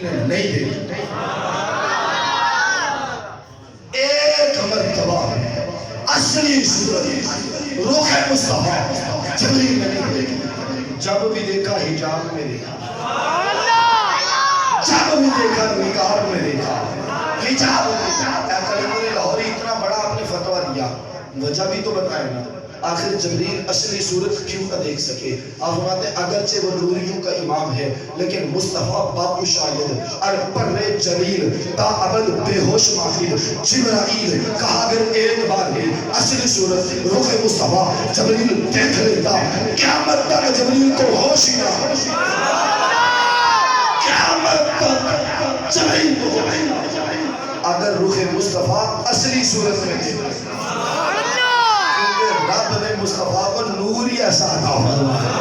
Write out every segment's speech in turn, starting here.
نہیں دیکھی. ایک مرتبہ اصلی صورت رخ مصطفیٰ جبریل نے نہیں دیکھی. جب بھی دیکھا حجاب میں دیکھا, جب بھی دیکھا نقاب میں دیکھا, حجاب میں دیکھا. کلندر لاہوری اتنا بڑا آپ نے فتویٰ دیا, وجہ بھی تو بتائے نا. آخر جبریل اصلی صورت کیوں نہ دیکھ سکے؟ آپ فرماتے ہیں اگرچہ وہ نوریوں کا امام ہے لیکن مصطفیٰ باپو شاید ارپر جلیل تا ابد بے ہوش ماہر جبرائیل کہا اگر ایک بار بھی اصلی صورت رخ مصطفیٰ جبریل دیکھ لیتا قیامت تک جبریل کو ہوش ہی نہ, قیامت تک جبریل کو ہوش ہی نہ. اگر رخ مصطفیٰ اصلی صورت میں دیکھ لیتا, رب نے مصطفیٰ کو نور ہی ایسا عطا فرمایا.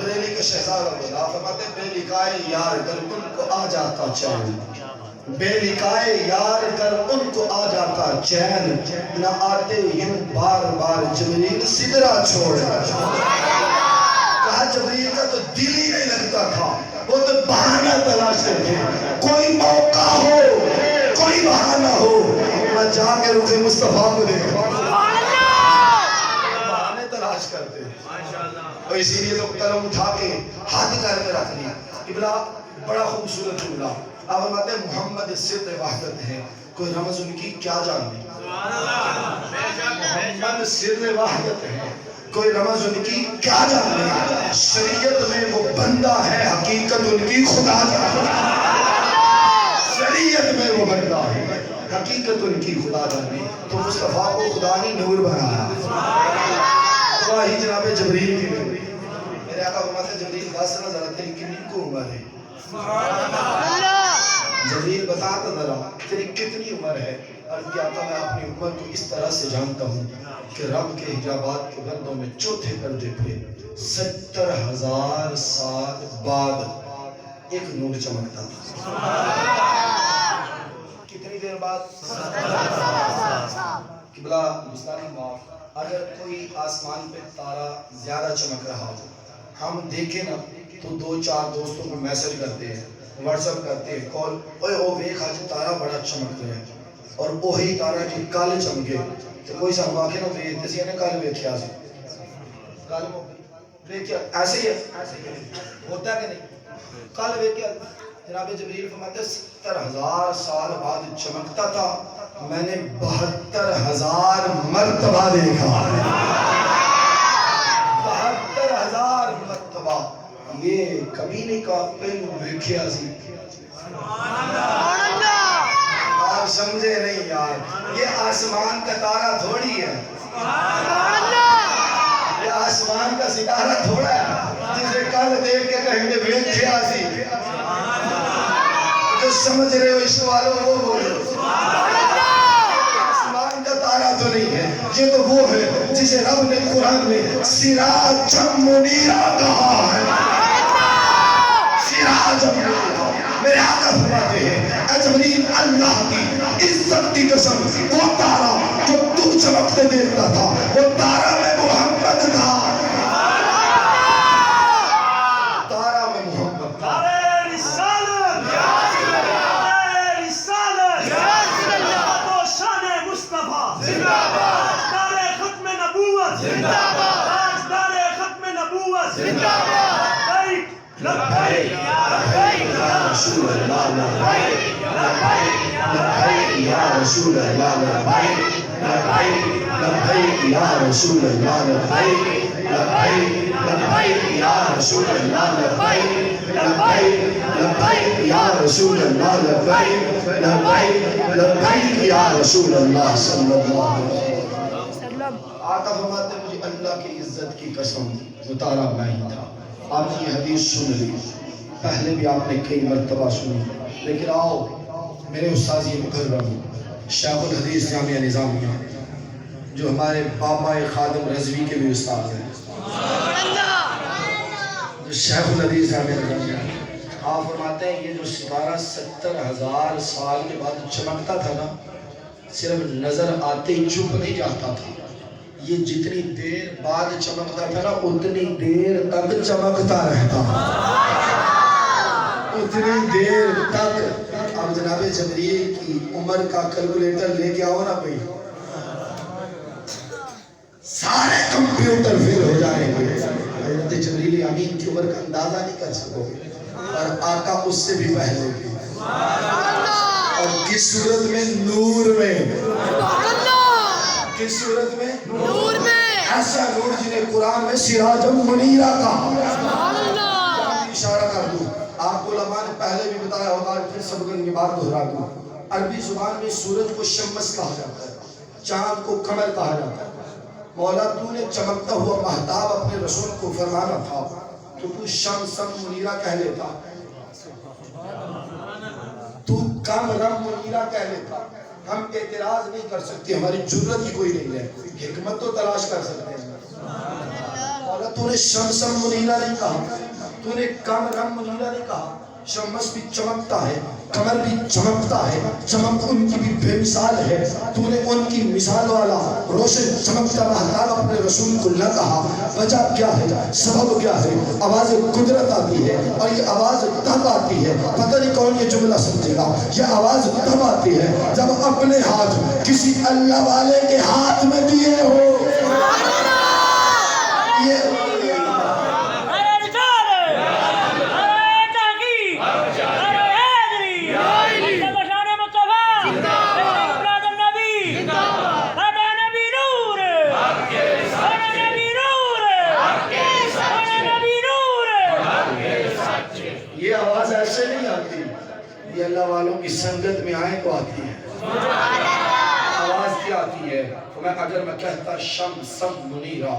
بریلی کے شہزادہ بنا فرماتے بے لکھائے یار کر ان کو آ جاتا چین, بے لکھائے یار کر ان کو آ جاتا چین, نہ آتے یوں بار بار جبریل سدرا چھوڑ. کہا جبریل کا تو دل ہی نہیں لگتا تھا, وہ تو بہانہ تلاشتے تھے, کوئی موقع ہو کوئی بہانہ ہو میں جا کے رخ مصطفیٰ کو دیکھا. کرتے اور اسی لیے تو قلم اٹھا کے ہاتھ کر کے رکھ لیا. قبلہ بڑا خوبصورت جملہ. آپ فرماتے ہیں محمد سر وحدت ہے, کوئی رمز ان کی کیا جانتے؟ محمد سر وحدت ہے, کوئی رمز ان کی کیا جانتے؟ شریعت میں وہ بندہ ہے, حقیقت ان کی خدا جانتے. شریعت میں وہ بندہ ہے, حقیقت ان کی خدا جانتے. تو مصطفیٰ کو خدا نے نور بنایا. وہی جناب جبریل کی نور. میرے آقا فرماتے ہیں جبریل دس نہ ذرا تیری کتنی کو عمر ہے؟ جبریل بتا تو ذرا تیری کتنی عمر ہے؟ عرض کیا آقا میں اپنی عمر کو اس طرح سے جانتا ہوں کہ رب کے حجابات کے گردوں میں چوتھے پردے پہ 70,000 سال بعد ایک نور چمکتا تھا. کتنی دیر بعد؟ قبلہ گستاخی معاف, اگر کوئی آسمان پہ تارا زیادہ چمک رہا ہو, ہم دیکھیں نا تو 2-4 دوستوں کو میسج کرتے ہیں, واٹس ایپ کرتے ہیں, کال, اوے او ویکھ آج تارا بڑا چمک رہا ہے. اور وہی تارا جو کل چمکے تو کوئی سا ہم آکھے نا تو یہ تسی نے کل ویکھیا سی, کل ویکھیا ایسے ہی ہوتا ہے کہ نہیں؟ کل ویکھیا. جناب جبریل فرماتے 70,000 سال بعد چمکتا تھا, میں نے 72,000 مرتبہ دیکھا. 72,000 مرتبہ. یہ کبھی نہیں کہا پہلو ویکھیا سی. آپ سمجھے نہیں یار, یہ آسمان کا تارا تھوڑی ہے, یہ آسمان کا ستارہ تھوڑا ہے جسے کل دیکھ کے کہیں گے ویکھیا سی. جو سمجھ رہے ہو اس والوں وہ بولو. آسمان کا تارا تو نہیں ہے, یہ تو وہ ہے جسے رب نے قرآن میں سراجا منیرا کہا ہے. سراجا منیرا. میرے آقا فرماتے ہیں اے جبریل اللہ کی عزت کی قسم, وہ تارا جو تو چمکتے دیکھتا تھا وہ تارا میں محمد تھا. تارا میں محمد تھا. لبیک یا رسول اللہ لبیک, لبیک یا رسول اللہ لبیک, لبیک یا رسول اللہ لبیک, لبیک یا رسول اللہ لبیک, لبیک یا رسول اللہ لبیک, لبیک یا رسول اللہ صلی اللہ علیہ وسلم. آقا فرماتے مجھے اللہ کی عزت کی قسم وہ تارا میں ہی تھا. آپ نے یہ حدیث سن لی, پہلے بھی آپ نے کئی مرتبہ سنی, لیکن آؤ میرے استاذ مکرم شیخ الحدیث جامعہ نظامیہ جو ہمارے بابا خادم رضوی کے بھی استاد ہیں, جو شیخ الحدیث جامعہ نظامیہ, آپ فرماتے ہیں یہ جو ستارہ 70,000 سال کے بعد چمکتا تھا نا, صرف نظر آتے ہی چپ نہیں جاتا تھا, یہ جتنی دیر بعد چمکتا تھا نا اتنی دیر تک چمکتا رہتا. اتنی دیر تک اب جناب جبریل کی عمر کا کیلکولیٹر لے کے آؤ نا بھائی، سارے کمپیوٹر فیل ہو جائیں گے، حضرت جبریل امین کی عمر کا اندازہ نہیں کر سکو گے، اور آقا اس سے بھی پہلے بھی، اور کس صورت میں؟ نور میں، کس صورت میں؟ نور میں، ایسا نور جنہیں قرآن میں سراجم منیرہ کہا۔ اشارہ کر دوں، آپ کو علماء نے پہلے بھی بتایا ہوگا، پھر سبقن کی بات دہرا دوں، عربی زبان میں سورج کو شمس کہا جاتا ہے، چاند کو قمر کہا جاتا ہے۔ مولا تو نے چمکتا ہوا مہتاب اپنے رسول کو فرمانا تھا تو شمسم منیرہ کہہ لیتا، تو کم رم منیرہ کہہ لیتا، ہم اعتراض نہیں کر سکتے، ہماری جرت ہی کوئی نہیں ہے، حکمت تو تلاش کر سکتے ہیں۔ مولا تو نے شمسم منیرہ نہیں کہا، تو نے کم رم منیرہ نہیں کہا، شمس بھی چمکتا ہے، قمر بھی چمکتا ہے، چمک ان کی بھی بے مثال ہے، تو نے ان کی مثال والا روشن چمکتا مہتاب اپنے رسول کو نہ کہا۔ وجہ کیا ہے؟ سبب کیا ہے؟ آواز قدرت آتی ہے، اور یہ آواز تب آتی ہے، پتہ نہیں کون یہ جملہ سمجھے گا، یہ آواز تب آتی ہے جب اپنے ہاتھ کسی اللہ والے کے ہاتھ میں دیے ہو۔ یہ آواز ایسے نہیں آتی، یہ اللہ والوں کی سنگت میں آئے تو آتی ہے۔ آواز کیا آتی ہے؟ اگر میں کہتا شمسم منیرہ،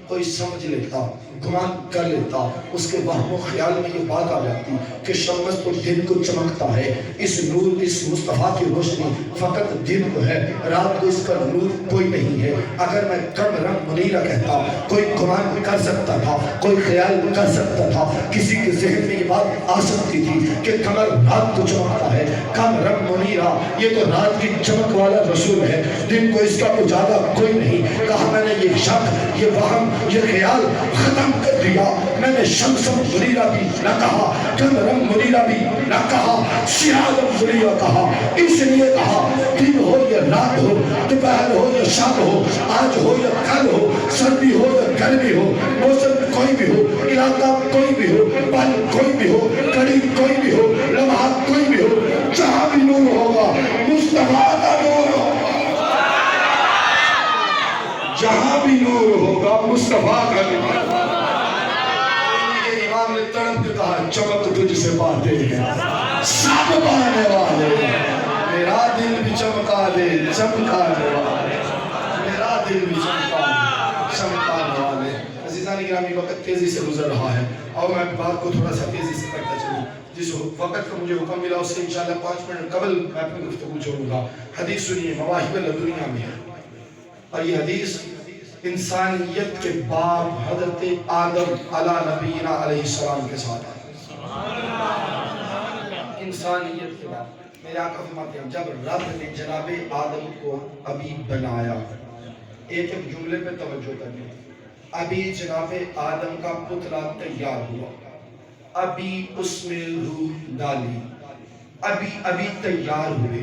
کوئی سمجھ لیتا، گمان کر لیتا، اس کے وہم و خیال میں یہ بات آ جاتی کہ شمس تو دن کو چمکتا ہے، اس نور، اس مصطفیٰ کی روشنی فقط دن کو ہے، رات کو اس کا نور کوئی نہیں ہے۔ اگر میں کم رنگ منیرہ کہتا، کوئی گمان کر سکتا تھا، کوئی خیال کر سکتا تھا، کسی کے ذہن میں یہ بات آ سکتی تھی کہ قمر رات کو چمکتا ہے، کم رنگ منیرہ یہ تو رات کی چمک والا رسول ہے، دن کو اس کا اجالا کوئی نہیں۔ کہا میں نے یہ شک، یہ وہم، یہ خیال ختم کر دیا، میں نے شمسم منیرہ بھی نہ کہا، کم رنگ منیرہ بھی نہ کہا، سراجم منیرہ کہا۔ اس لیے کہا دن ہو یا رات ہو، دوپہر ہو یا شام ہو، آج ہو یا کل ہو، سردی ہو یا گرمی ہو، موسم کوئی بھی ہو، علاقہ کوئی بھی ہو، پل کوئی بھی ہو، گھڑی کوئی بھی ہو، لمحہ کوئی بھی ہو، جہاں بھی نور ہوگا مصطفیٰ کا نور ہوگا، جہاں بھی نور ہوگا مصطفیٰ کا نور ہوگا۔ امام نے تڑپ کے کہا چمک تجھ سے پاتے ہیں سب پانے والے، میرا دل بھی چمکا دے چمکانے والے، میرا دل بھی چمکانے والے۔ عزیزان گرامی، وقت تیزی سے گزر رہا ہے، اور میں بات کو تھوڑا سا تیزی سے کرتا چلوں۔ جس وقت کا مجھے حکم ملا اس سے انشاءاللہ 5 منٹ قبل میں اپنی گفتگو چھوڑوں گا۔ حدیث سنیے، مواہب لدنیا میں ہے، اور یہ حدیث انسانیت کے باپ حضرت آدم علیہ نبینا علیہ السلام کے ساتھ ہے۔ انسانیت کے باپ میرے آقا فرماتے ہیں جب رب نے جناب آدم کو ابھی بنایا، ایک جملے پہ توجہ کریں، ابھی جناب آدم کا پتلا تیار ہوا، ابھی اس میں روح ڈالی، ابھی تیار ہوئے،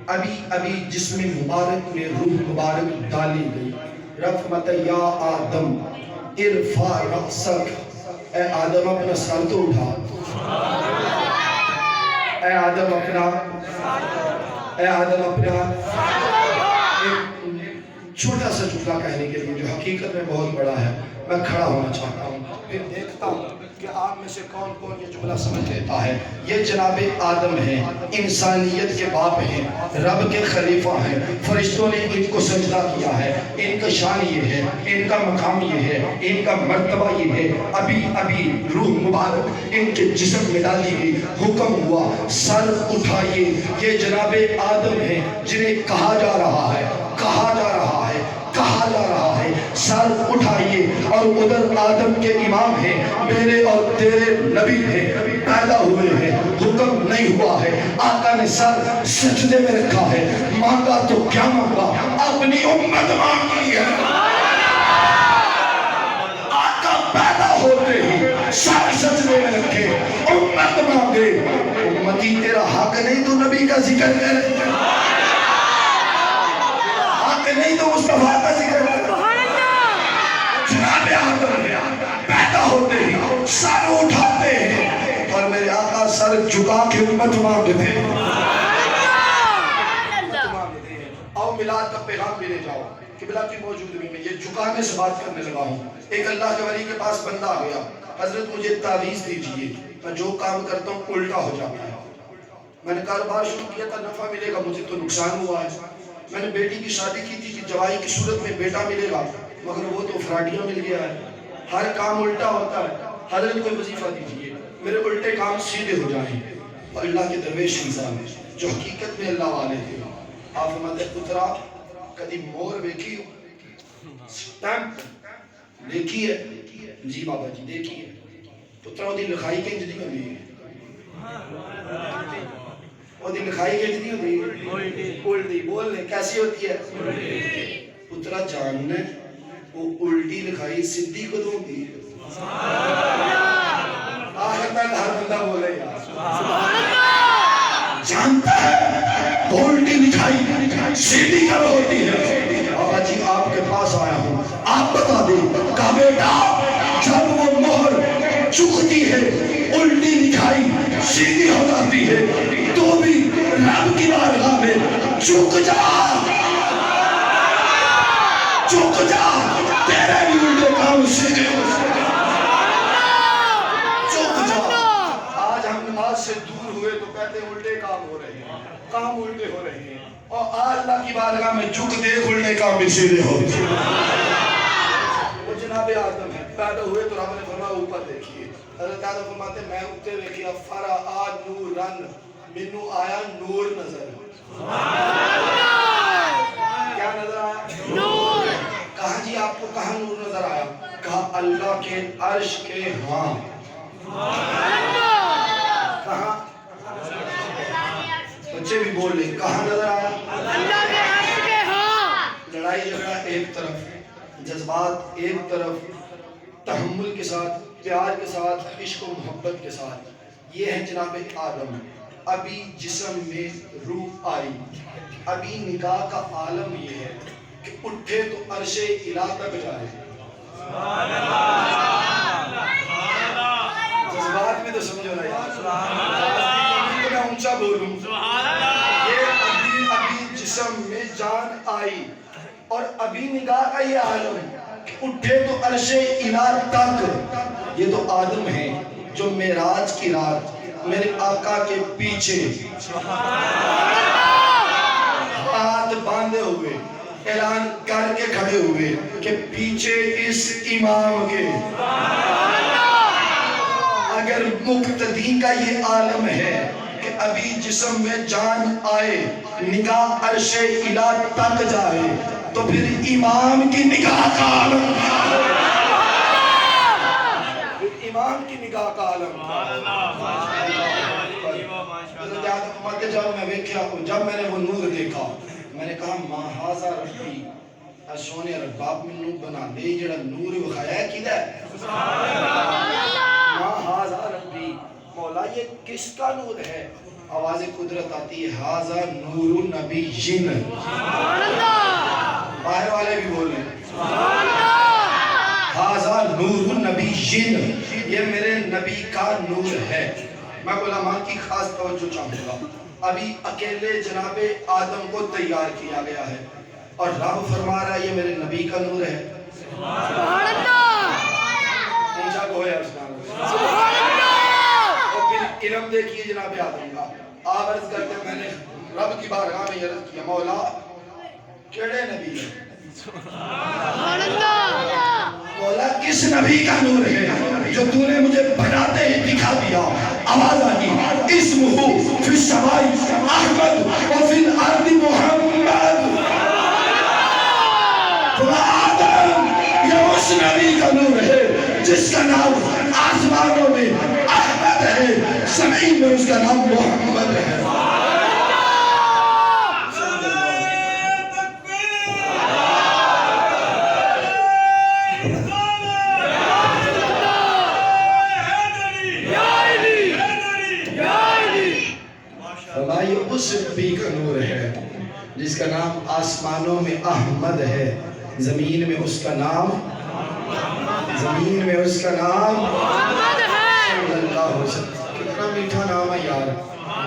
ابھی جسم مبارک میں روح مبارک ڈالی گئی۔ رب فرماتا ہے یا آدم ارفع رأسک، اے آدم اپنا سر تو اٹھا، اے آدم اپنا ایک چھوٹا سا جملہ کہنے کے لیے جو حقیقت میں بہت بڑا ہے، میں کھڑا ہونا چاہتا ہوں، پھر دیکھتا ہوں کہ آپ میں سے کون کون یہ جملہ سمجھ لیتا ہے۔ یہ جناب آدم ہیں، انسانیت کے باپ ہیں، رب کے خلیفہ ہیں، فرشتوں نے ان کو سجدہ کیا ہے، ان کا شان یہ ہے، ان کا مقام یہ ہے، ان کا مرتبہ یہ ہے۔ ابھی روح مبارک ان کے جسم میں ڈالی گئی، حکم ہوا سر اٹھائیے۔ یہ جناب آدم ہیں جنہیں کہا جا رہا ہے سر اٹھائیے، اور ادھر آدم کے امام ہیں، میرے اور تیرے نبی ہیں، پیدا ہوئے ہیں، حکم نہیں ہوا ہے، آقا نے سر سجدے میں رکھا ہے، مانگا تو کیا مانگا؟ اپنی امت مانگی ہے۔ آقا پیدا ہوتے ہی سر سجدے میں رکھے، امت مانگے، باقی تیرا حق نہیں تو نبی کا ذکر کر، حق نہیں تو مصطفیٰ کا ذکر کر۔ جناب آدم پیدا ہوتے ہی سر اٹھاتے ہیں اور میرے آقا سر جھکا کے امت مانگتے ہیں۔ آؤ میلاد کا پیغام بھی لے جاؤ، قبلہ کی موجودگی میں یہ جھکانے سے بات کرنے لگا ہوں۔ ایک اللہ کے ولی کے پاس بندہ آ گیا، حضرت مجھے تعویذ دیجئے، میں جو کام کرتا ہوں الٹا ہو جاتا ہے۔ میں نے کاروبار شروع کیا تھا، نفع ملے گا، مجھے تو نقصان ہوا ہے۔ میں نے بیٹی کی شادی کی تھی کہ جوائی کی صورت میں بیٹا ملے گا، مگر وہ تو فراڈیاں مل گیا ہے، ہر کام الٹا ہوتا ہے۔ حضرت کوئی وظیفہ دیجئے میرے الٹے کام سیدھے ہو جائیں۔ اور اللہ کے درویش انسان ہے جو حقیقت میں اللہ والے تھے۔ آپ فرماتے ہیں پترا کدی مور دیکھی ہو؟ سٹیمپ دیکھی ہے؟ جی بابا جی دیکھی ہے۔ پترا وہ دی لکھائی کے جدی ہوئی ہے، وہ دی لکھائی کے جدی ہوئی ہے، الٹی بول لیں کیسی ہوتی ہے؟ پترا جاننا وہ الٹی لکھائی سدھی کو دوں گی؟ آخر تک ہر بندہ بولے یار جانتا ہے الٹی لکھائی سیدھی کب ہوتی ہے؟ بابا جی آپ کے پاس آیا ہوں، آپ بتا دیں کہ بیٹا جب وہ مہر چکتی ہے الٹی لکھائی سیدھی ہو جاتی ہے، تو بھی رب کی بارگاہ میں چک جا، چک جا، تیرے بھی الٹے کام سیدھے ہو جائے، چک جا۔ آج ہم نماز سے دور ہوئے تو کہتے ہیں الٹے کام ہو رہے ہیں، کام الٹے ہو رہے ہیں، اور اللہ کی بارگاہ میں جھک دے الٹے کام بھی سیدھے ہو جائے۔ وہ جناب آدم ہے، پیدا ہوئے تو رب نے فرمایا اوپر دیکھیے، حضرت آدم فرماتے ہیں میں اوپر دیکھیا فرآ نورن، مینوں آیا نور نظر۔ کیا نظر آیا؟ نور۔ کہاں جی آپ کو کہاں نور نظر آیا؟ کہا اللہ کے عرش کے ہاں۔ کہاں؟ بچے بھی بول لیں کہاں نظر آیا؟ اللہ کے عرش کے ہاں۔ لڑائی جھگڑا ایک طرف، جذبات ایک طرف، تحمل کے ساتھ، پیار کے ساتھ، عشق و محبت کے ساتھ، یہ ہے جناب آدم۔ ابھی جسم میں روح آئی، ابھی نگاہ کا عالم یہ ہے کہ اٹھے تو عرش الہ تک جائے۔ جذبات میں تو سمجھو نا یار، میں اونچا بولوں، یہ ابھی جسم میں جان آئی اور ابھی نگاہ کا یہ عالم کہ اٹھے تو عرش الہ تک۔ یہ تو آدم ہے جو معراج کی رات میرے آقا کے پیچھے ہاتھ باندھے ہوئے اعلان کر کے کھڑے ہوئے کہ پیچھے اس امام کے۔ اگر مقتدی کا یہ عالم ہے کہ ابھی جسم میں جان آئے، نگاہ عرش الہ تک جائے، تو پھر امام کی نگاہ کا عالم، امام کی نگاہ کا عالم۔ جب میں نے وہ نور دیکھا میں نے کہا ماں ہاذا ربی، سونے رب آپ میں نور بنا دے، جڑا نور بخایا ہے کدھا ہے؟ ماں ہاذا ربی، مولا یہ کس کا نور ہے؟ آواز قدرت آتی ہے ہاذا نور نبی جن۔ باہر والے بھی بول رہے ہیں ہاذا نور نبی جن، یہ میرے نبی کا نور ہے۔ میں علماء کی خاص توجہ چاہوں گا، ابھی اکیلے جناب آدم کو تیار کیا گیا ہے اور رب فرما رہا ہے یہ میرے نبی کا نور ہے۔ سبحان اللہ، اونچا گویا سبحان اللہ۔ اور پھر علم دیکھیے جناب آدم کا، آپ عرض کرتے ہیں میں نے رب کی بارگاہ میں عرض کیا مولا کیڑے نبی ہے؟ سبحان اللہ، مولا کس نبی کا نور ہے جو تو نے مجھے بناتے ہی دکھا دیا؟ آواز آئی اسمہ فی السماء احمد وفی الارض محمد۔ آدم یہ اس نبی کا نور ہے جس کا نام آسمانوں میں احمد ہے، زمین میں اس کا نام محمد ہے۔ فرمایا یہ اس نبی کا نور ہے جس کا نام آسمانوں میں احمد ہے، زمین میں اس کا نام محمد ہے صلی اللہ علیہ وسلم۔ کتنا میٹھا نام ہے یار،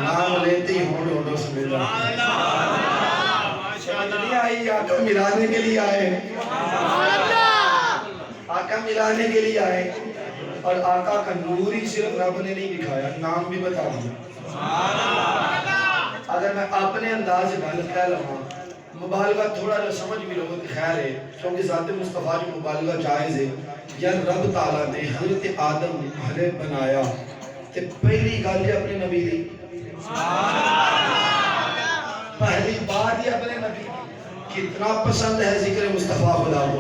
نام لیتے ہی ہونڈ ہونڈوں سے مل جاتے ہیں۔ نہیں آئی، آقا ملانے کے لیے آئے، آقا ملانے کے لیے آئے، اور آقا کا نور ہی صرف رب نے نہیں دکھایا، نام بھی بتا دیا۔ اگر میں اپنے انداز میں کہہ لوں، مبالغہ تھوڑا جو سمجھ بھی لوگوں کی خیر ہے، کیونکہ ذات مصطفیٰ جو مبالغہ جائز ہے۔ یا رب تعالیٰ نے حضرت آدم ہلے بنایا تے پہلی گل ہی اپنے نبی دی، پہلی بات ہی اپنے نبی دی۔ کتنا پسند ہے ذکر مصطفیٰ خدا کو۔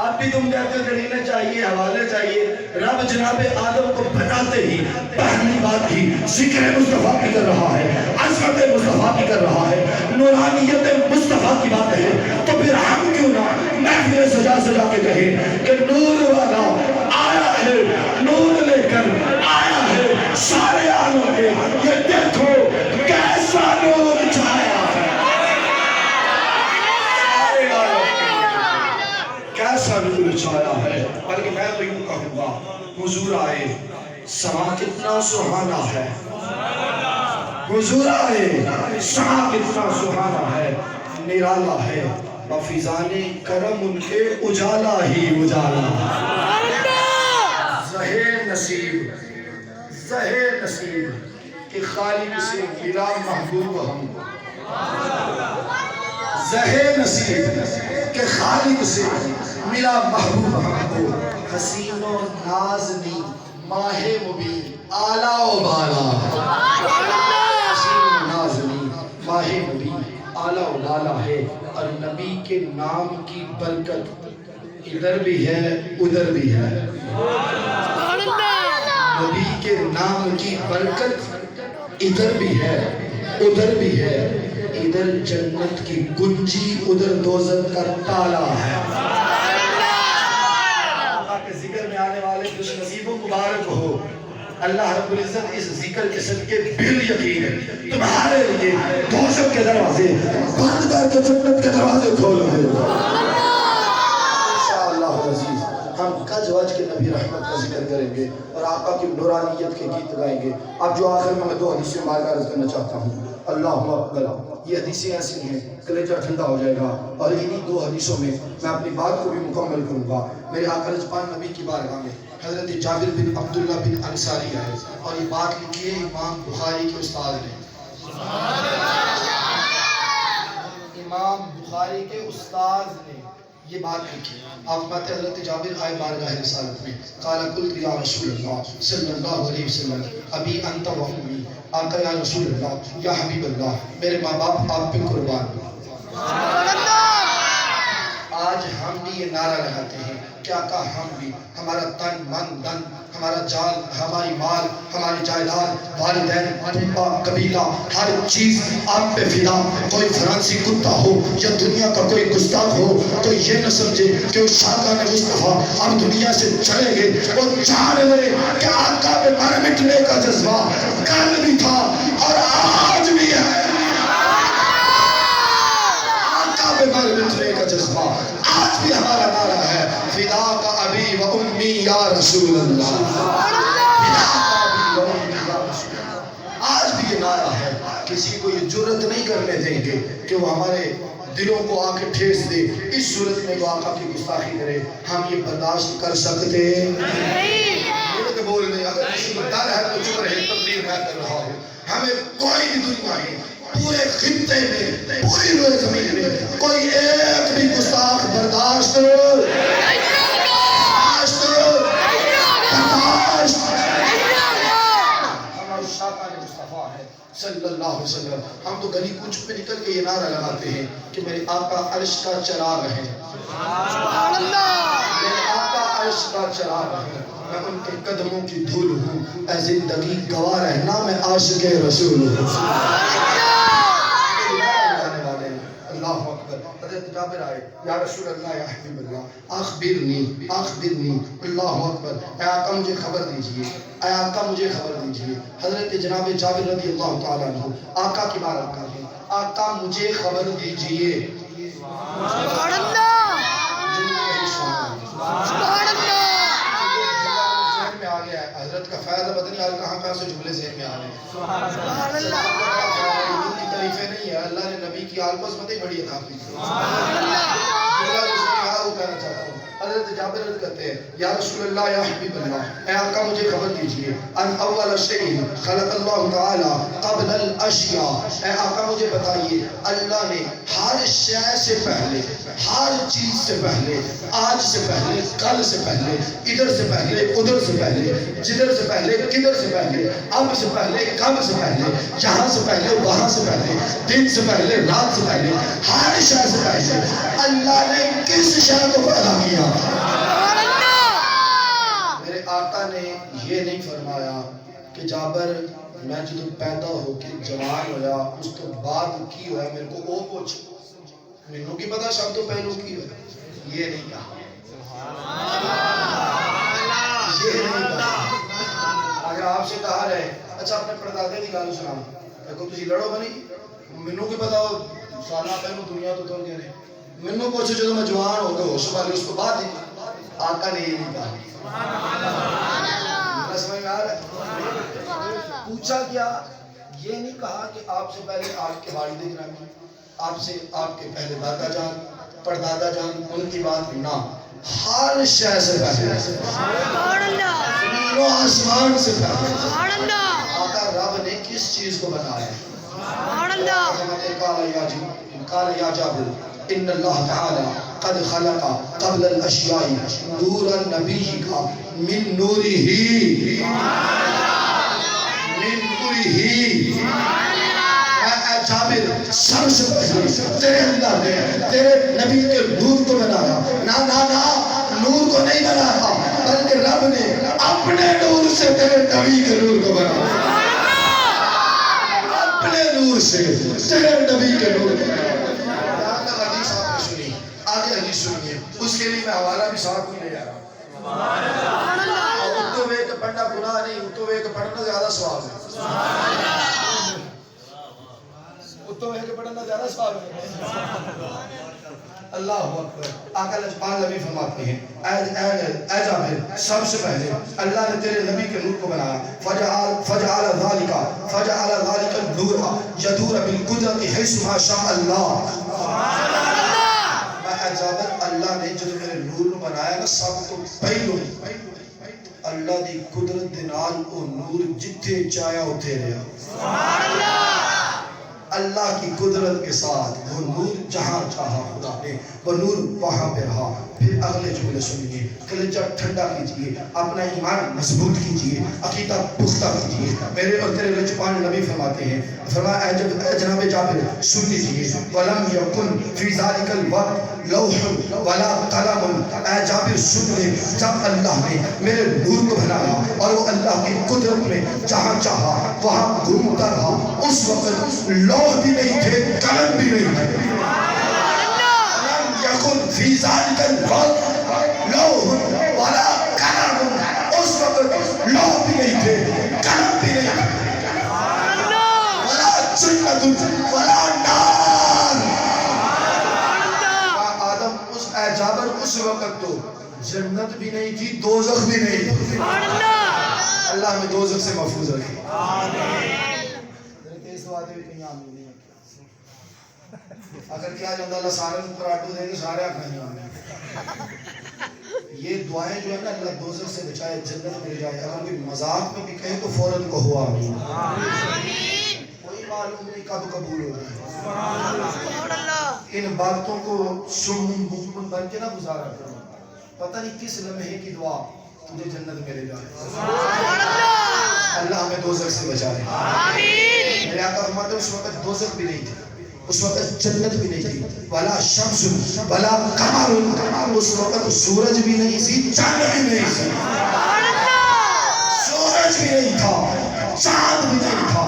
اب بھی تم کہتے ہو دلیلیں چاہیے، حوالے چاہیے، رب جناب آدم کو بناتے ہی پہلی بات ہی ذکر مصطفیٰ کی کر رہا ہے، عظمت مصطفیٰ کی کر رہا ہے، نورانیت مصطفیٰ کی بات ہے۔ تو پھر ہم کیوں نہ محفل سجا کے کہیں کہ نور والا آیا ہے، نور لے کر آیا ہے سارے عالم کے، یہ دیکھو کیسا نور چھایا ہے، کیسا نور چھایا ہے۔ بلکہ میں تو یوں کہوں گا، حضور آئے سما کتنا سہانا ہے، حضور آئے سما کتنا سہانا ہے، نرالا ہے، وفیضان کرم ان کے اجالا ہی اجالا۔ زہر نصیب کہ خالق سے ملا محبوب ہم، زہر نصیب کہ خالق سے ملا محبوب ہم کو، حسین و نازنی ماہ مبین آلہ و بالا، حسین و نازنی ماہ مبین آلہ و بالا ہے۔ اور نبی کے نام کی برکت ادھر بھی ہے ادھر بھی ہے، نبی کے نام کی برکت ادھر بھی ہے ادھر بھی ہے، ادھر جنت کی کنجی ادھر دوزخ کا تالا ہے۔ اللہ کے ذکر میں آنے والے خوش نصیبوں مبارک ہو، اللہ رب العزت اس ذکر کے صدقے بال یقین تمہارے لیے دوزخ کے دروازے بند کر کے جنت کے دروازے کھول دے۔ انشاءاللہ عزیز ہم کج وج کے نبی رحمت کا ذکر کریں گے اور آقا کی نورانیت کے گیت گائیں گے۔ اب جو آخر میں دو حدیثیں مارکہ عرض کرنا چاہتا ہوں۔ اللہ اکبر، یہ حدیثیں ایسی ہیں کلیجہ ٹھنڈا ہو جائے گا، اور انہی دو حدیثوں میں میں اپنی بات کو بھی مکمل کروں گا۔ میرے آقا رجبان نبی کی بارگاہ میں حضرت جابر بن عبداللہ بن انصاری آئے اور یہ بات لکھی ہے امام بخاری کے استاد نے، امام بخاری کے استاد نے یہ بات لکھی۔ آپ بات حضرت جابر آئے بارگاہ رسالت میں، قال قلت یا رسول اللہ صلی اللہ علیہ وسلم ابی انت و امی، آقا یا رسول اللہ یا حبیب اللہ میرے ماں باپ آپ پہ قربان۔ آج ہم بھی یہ نعرہ لگاتے ہیں کہ آقا ہم بھی، ہمارا تن من دن، ہمارا جان، ہماری مال، ہماری جائیداد، والدین، پھپھا، قبیلہ، ہر چیز آپ پہ فدا۔ کوئی فرانسی کتا ہو یا دنیا کا کوئی گستاخ ہو تو یہ نہ سمجھے کہ اس شاہکان مصطفیٰ اب دنیا سے چلے گئے، وہ جان لے کہ آقا پہ مر مٹنے کا جذبہ کل بھی تھا اور آج بھی ہے، آقا پہ مر مٹنے کا جذبہ آج بھی ہمارا نعرہ ہے، فدا کا ابی و امی یا رسول اللہ، فدا کا ابی و امی یا رسول اللہ۔ آج بھی یہ نعرہ ہے، کسی کو یہ جرت نہیں کرنے دیں گے کہ وہ ہمارے دلوں کو آ کے ٹھیس دے، اس صورت میں وہ آقا کی گستاخی کرے، ہم یہ برداشت کر سکتے نہیں۔ یہ بول رہے اگر کسی کو ڈر ہے تو چپ رہے، تبلیغ نہ کر رہا ہو، ہمیں کوئی بھی دنیا ہے پورے خطے میں، پوری روئے زمین میں کوئی ایک بھی گستاخ برداشت صلی اللہ علیہ وسلم۔ ہم تو گلی کوچ پہ نکل کے یہ نعرہ لگاتے ہیں کہ میرے آقا عرش کا چراغ ہے، میرے آقا عرش کا چراغ ہے، میں ان کے قدموں کی دھول ہوں، اے زندگی گواہ رہنا میں عاشق رسول ہوں۔ اللہ اکبر۔ حضرت جابر جابر آئے، یا رسول اللہ یا حبیب اللہ اخبرنی اللہ اکبر، اے آقا مجھے خبر دیجئے، اے آقا مجھے خبر دیجئے۔ حضرت جناب جابر رضی اللہ تعالیٰ عنہ آقا کی بارگاہ میں آگے، آقا مجھے خبر دیجئے۔ سبحان اللہ سبحان اللہ۔ ذہن میں آ گیا ہے حضرت کا فیض، پتہ نہیں آج کہاں سے جملے ذہن میں آ گئے۔ سبحان اللہ کی تعریفیں نہیں ہے، اللہ نے نبی کی آل قسمت ہی بڑی عطا کی۔ سبحان اللہ۔ اللہ اس نے کہا وہ کہنا چاہتا ہوں۔ حضرت جابر رضی کہتے ہیں یا رسول اللہ یا حبیب اللہ، اے آقا مجھے خبر دیجئے، ان اول شیء خلق اللہ تعالی قبل الاشیاء، اے آقا مجھے بتائیے اللہ نے ہر شے سے پہلے، ہر چیز سے پہلے، آج سے پہلے، کل سے پہلے، ادھر سے پہلے، ادھر سے پہلے، جدھر سے پہلے، کدھر سے پہلے، اب سے پہلے، کب سے پہلے، یہاں سے پہلے، وہاں سے پہلے، دن سے پہلے، رات سے پہلے، ہر شے سے پہلے اللہ نے کس شے کو پیدا کیا؟ میرے آقا نے یہ نہیں فرمایا کہ جابر میں جدو پیدا ہو کے جوان ہویا اس تو بعد کی ہویا میرے کو وہ پوچھ، مینوں کی پتا سب تو پہلو کی ہویا، یہ نہیں کہا، یہ نہیں کہا۔ اگر آپ سے کہا رہے اچھا اپنے پردادے کی گل سنا، دیکھو تسی لڑو گا نہیں، مینوں کی پتا ہو سالہ پہلو دنیا تو تر گئے نے، مینوں پوچھو جدو میں جوان ہو گئے ہوش والی اس کو بعد نہیں، آقا نے یہ نہیں کہا۔ سمجھ میں آ رہا ہے؟ پوچھا کیا؟ یہ نہیں کہا کہ آپ سے پہلے آپ کے والد گرامی، آپ سے آپ کے پہلے دادا جان، پردادا جان، ان کی بات نہ، ہر شے سے پہلے، زمین و آسمان سے پہلے آقا رب نے کس چیز کو بنایا ہے؟ قال یا جابر ان اللہ تعالی قد خلق قبل الاشیاء نور النبی کا من نورہ اے جابر سب سے پہلے تیرے اللہ نے تیرے نبی کے نور کو بنایا، نا نور کو نہیں بنایا بلکہ رب نے اپنے نور سے تیرے نبی کے نور کو بنایا، اپنے نور سے تیرے نبی کے نور کو بنایا۔ آگے حدیث سنیے، اس کے لیے میں حوالہ بھی ساتھ میں لے جا رہا ہوں۔ اتو ویک پڑھنا گناہ نہیں، اتو ویک پڑھنا زیادہ ثواب ہے، اتو ویک پڑھنا زیادہ ثواب ہے۔ اللہ اکبر۔ آقا لجپال نبی فرماتے ہیں اے جابر سب سے پہلے اللہ نے تیرے نبی کے نور کو بنایا، فجعل ذالک النور یدور بالقدرت حیث ما شاء اللہ۔ جابر اللہ نے جب میرے نور کو بنایا نا سب تو پہلو اللہ دی قدرت دے نال او نور جتھے چاہیا اتھے رہا، اللہ کی قدرت کے ساتھ وہ نور جہاں چاہا خدا نے وہ نور وہاں پہ رہا۔ پھر اگلے جملے سنیے، کلیجہ ٹھنڈا کیجئے، اپنا ایمان مضبوط کیجئے، عقیدہ پختہ کیجئے۔ میرے اور تیرے لجپال نبی فرماتے ہیں، فرمایا اے جناب جابر سن لیجئے، وَلَمْ يَكُنْ فِي ذَلِكَ الْوَقْتِ لَوْحٌ وَلَا قَلَمٌ، اے جابر سن لے جب اللہ نے میرے نور کو بنایا اور وہ اللہ کی قدرت میں جہاں چاہا وہاں گھومتا رہا، اس وقت لوح بھی نہیں تھے، قلم بھی نہیں تھے۔ يكن في ذلك الوقت لوح ولا قلم، اس وقت لوح بھی نہیں تھے، قلم بھی نہیں تھے، ولا جنة ولا نار۔ آدم اے جابر اس وقت تو جنت بھی نہیں تھی، دوزخ بھی نہیں تھی۔ اللہ ہمیں دوزخ سے محفوظ رکھے۔ اس بات بھی کہیں آمین نہیں ہے، اگر کیا جاندہ اللہ سارے پراٹو دیں گے سارے آکھائیں آمین۔ یہ دعائیں جو ہے نا اللہ دوزخ سے بچائے، جنت مل جائے، اگر کوئی مذاق میں بھی کہیں تو فوراً کہو آمین۔ کوئی معلوم نہیں کب قبول ہو جائے۔ ان باتوں کو سن بکمن بن کے نہ گزارا کرو، پتہ نہیں کس لمحے کی دعا تجھے جنت ملے جائے۔ اللہ ہمیں دوزخ سے بچائے۔ میرے آقا فرماتے ہیں اس وقت دوزخ بھی نہیں تھی، اس وقت جنت بھی نہیں تھی، ولا شمس ولا قمر، اس وقت سورج بھی نہیں تھی، چاند بھی نہیں تھی، سورج بھی نہیں تھا، چاند بھی نہیں تھا،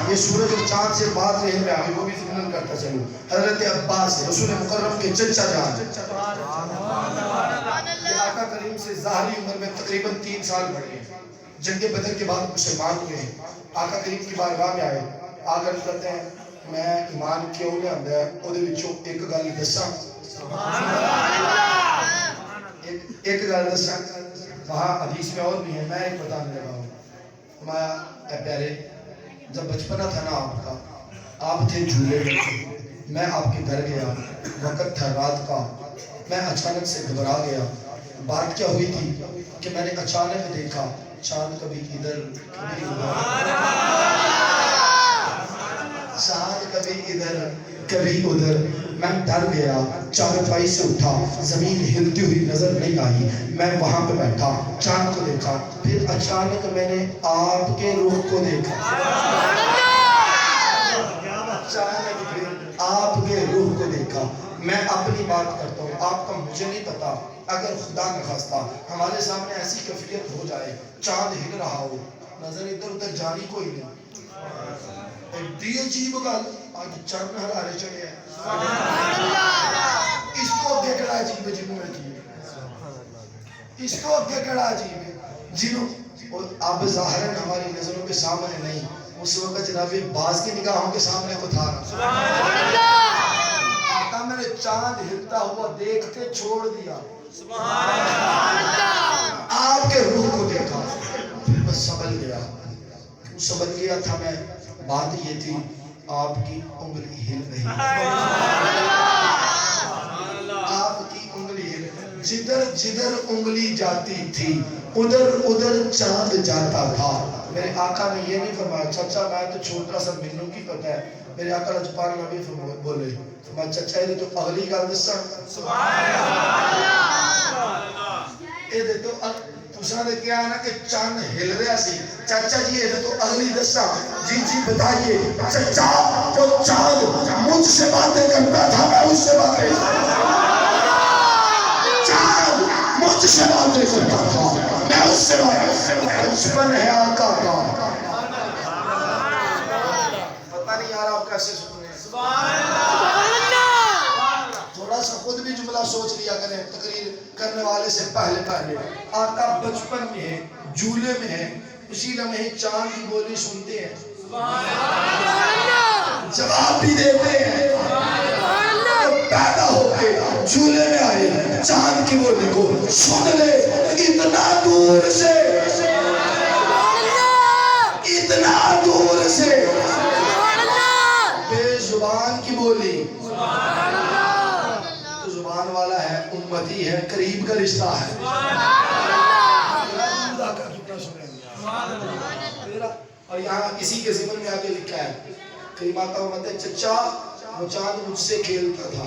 یہ سورج اور چاند سے بات ذہن میں آئی، وہ بھی ذکر کرتا چلوں. حضرت عباس رسول مکرم کے چچا جان، یہ آقا کریم سے ظاہری عمر میں تقریباً 3 سال بڑھے ہیں. جنگ بدر کے بعد مسلمان ہوئے ہیں. آقا کریم کی بارگاہ میں آئے، آگر کرتے ہیں میں ایمان کیوں لے آندا ہے او دے وچوں ایک گل دساں. ایک گل دساں. وہاں حدیث میں اور بھی ہے، میں ایک بتانے لگا ہوں. فرمایا اے پیارے، جب بچپنا تھا نا آپ کا، آپ تھے جھولے میں، میں آپ کے گھر گیا، وقت تھا رات کا، میں اچانک سے گھبرا گیا. بات کیا ہوئی تھی کہ میں نے اچانک دیکھا چاند کبھی ادھر کبھی ادھر، چاند کبھی ادھر کبھی ادھر. میں ڈر گیا، چارپائی سے اٹھا، زمین ہلتی ہوئی نظر نہیں آئی. میں وہاں پہ بیٹھا، چاند کو دیکھا، پھر اچانک میں نے آپ کے رخ کو دیکھا. اچانک پھر آپ کے رخ کو دیکھا. میں اپنی بات کرتا ہوں، آپ کا مجھے نہیں پتا. اگر خدا نخواستہ ہمارے سامنے ایسی کیفیت ہو جائے، چاند ہل رہا ہو، نظر ادھر ادھر جانی کوئی نہیں. ایڈی عجیب گل، آج چند ہرارے چڑھے ہیں. اس کو اگے کڑا عجیب ہے جنہوں میں جیب، اس کو اگے کڑا عجیب ہے جنہوں اب ظاہراً ہماری نظروں کے سامنے نہیں، اس وقت جناب باز کی نگاہوں کے سامنے وہ تھا. آقا میں نے چاند ہلتا ہوا دیکھ کے چھوڑ دیا، آپ کے روح کو دیکھا، پھر بس سنبھل گیا. کیوں سنبھل گیا تھا میں؟ بات یہ تھی آپ کی انگلی ہل رہی، آپ کی انگلی ہل، جدھر جدھر انگلی جاتی تھی ادھر ادھر چاند جاتا تھا. میرے آقا نے یہ نہیں فرمایا چچا میں تو چھوٹا سا مینوں کی پتہ ہے. میرے آقا لجپال نبی بولے فرمایا چچا یہ تو اگلی گل دساں. یہ تو تساں نے کیا نا کہ چاند ہل رہا سی، چچا جی یہ تو اگلی دساں. جی جی بتائیے. چچا جو چاند مجھ سے باتیں کرتا تھا میں اس سے باتیں، چاند مجھ سے باتیں کرتا تھا میں اس سے باتیں. بچپن ہے آقا کا، پتہ نہیں یار آپ کیسے سن رہے ہیں. تھوڑا سا خود بھی جملہ سوچ لیا کریں تقریر کرنے والے سے پہلے پہلے. آقا بچپن میں ہے، جھولے میں ہے، اسی لمحے چاند کی بولی سنتے ہیں، جواب بھی دیتے ہیں. پیدا ہو کے جھولے میں آئے، چاند کی بولی کو سن لے. اتنا دور سے، اتنا دور سے بے زبان کی بولی. زبان والا ہے، امتی ہے، قریب کا رشتہ ہے. اور یہاں اسی کے ضمن میں آگے لکھا ہے کئی ماتا امت ہے چچا وہ چاند مجھ سے کھیلتا تھا.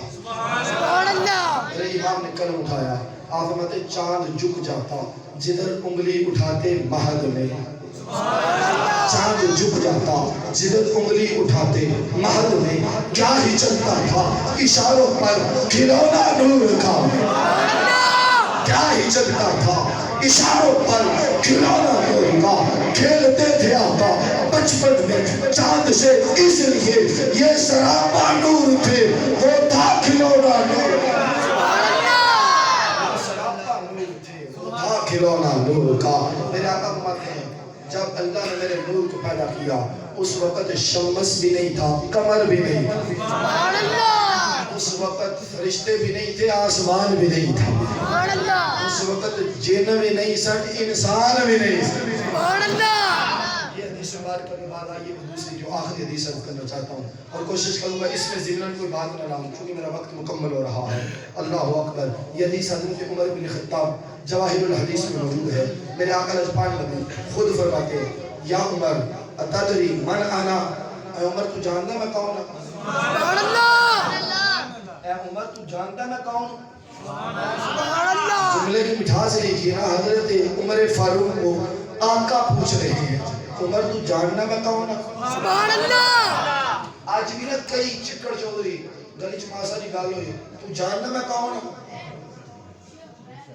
میرے امام نے قلم اٹھایا، آپ امت چاند جھک جاتا جدھر انگلی اٹھاتے مہد میں. چاند جھک جاتا جدھر انگلی اٹھاتے مہد میں. کیا ہی چلتا تھا اشاروں پر کھلونا نور کا، کیا ہی چلتا تھا اشاروں پر کھلونا نور کا. کھیلتے تھے آقا بچپن میں چاند سے، اس لیے یہ سراپا نور تھے، وہ تھا کھلونا نور، سراپا نور تھے، وہ تھا کھلونا نور کا. میرے آقا فرماتے ہیں جب اللہ نے میرے نور کو پیدا کیا اس وقت شمس بھی نہیں تھا، قمر بھی نہیں تھا، اس وقت فرشتے بھی نہیں تھے، آسمان بھی نہیں تھا، اس وقت جن بھی نہیں سن، انسان بھی نہیں سن. یہ حدیث مبارک کے بعد آئیے وہ دوسری جو آخری حدیث عرض کرنا چاہتا ہوں اور کوشش کروں گا اس میں ضمن کوئی بات نہ لاؤں چونکہ میرا وقت مکمل ہو رہا ہے. اللہ اکبر. یہ حدیث حضرت عمر بن خطاب جواہر الحدیث میں موجود ہے. میرے آقا لجپال نبی خود فرماتے ہیں یا عمر اتدری من انا، اے عمر تو جانتا میں کون ہوں؟ اے عمر تو جانتا میں کون ہوں؟ جملے کی مٹھاس لیجیے نا. حضرت عمر فاروق کو آقا پوچھ رہے ہیں عمر تو جاننا میں کون ہوں؟ آج بھی نا کئی چکڑ چودھری گلی چماسا جی گال ہوئی تو جاننا میں کون ہوں؟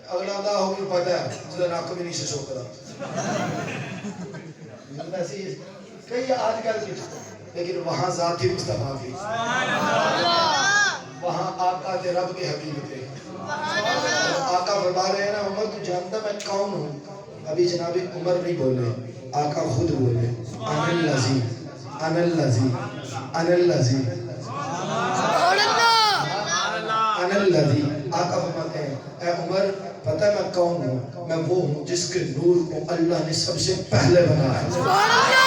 اگلا اللہ ہو کے پتہ ہے جدہ ناکہ بھی نہیں سے شو کرا. کئی آج کل کی لیکن وہاں ذاتی مصطفیٰ تھی، وہاں آقا تھے، رب کے حبیب تھے۔ آقا فرما رہے ہیں نا عمر تو جانتا میں کون ہوں؟ ابھی جناب عمر نہیں بولے، آقا خود بولے انا الذی انا الذی انا الذی سبحان اللہ انا الذی۔ آقا فرماتے ہیں اے عمر پتہ ہے میں کون ہوں؟ میں وہ ہوں جس کے نور کو اللہ نے سب سے پہلے بنایا۔ سبحان اللہ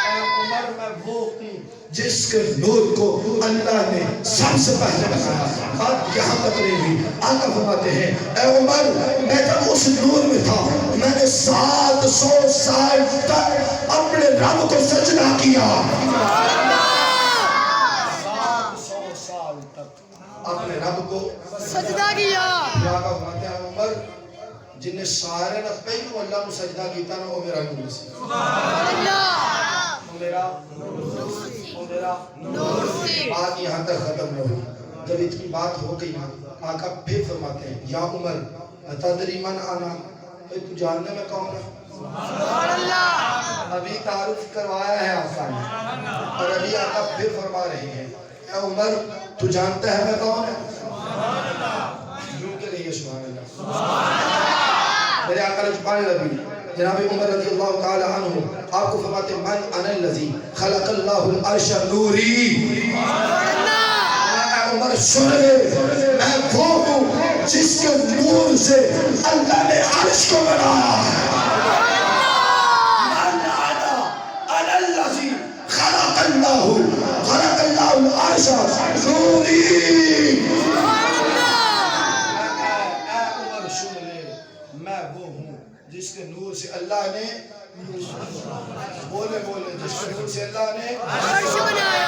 اے عمر میں وہ ہوں جس کے نور کو اللہ نے سب سے پہلے بنایا۔ بات یہاں تک نہیں ہوئی، آقا فرماتے ہیں اے عمر میں جب اس نور میں تھا میں نے 700 سال تک اپنے رب کو سجدہ کیا۔ 700 سال تک اپنے رب کو سجدہ کیا۔ آقا فرماتے ہیں عمر جن نے سارے نہ پہلو اللہ کو سجدہ کیتا نا وہ میرا نور سی، سبحان اللہ وہ میرا نور سی۔ بات یہاں تک ختم نہ ہوئی، جب اتنی بات ہو گئی آقا پھر فرماتے ہیں یا عمر اتدری من انا، تو جاننے میں کون ہے؟ سبحان اللہ ابھی تعارف کروایا ہے آقا نے، اور ابھی آقا پھر فرما رہے ہیں اے عمر تو جانتا ہے میں کون ہے؟ یوں کہ نہیں ہے سبحان اللہ۔ میرے آقا نے چھپانے لگی جناب عمر رضی اللہ تعالی عنہ آپ کو فرماتے من انا الذی خلق اللہ العرش نوری۔ اے عمر سن لے میں وہ ہوں جس کے نور سے اللہ نے عرش کو بنایا۔ من انا الذی خلق اللہ العرش نوری۔ میں وہ ہوں جس کے نور سے اللہ نے بولے جس کے نور سے اللہ نے عرش بنایا۔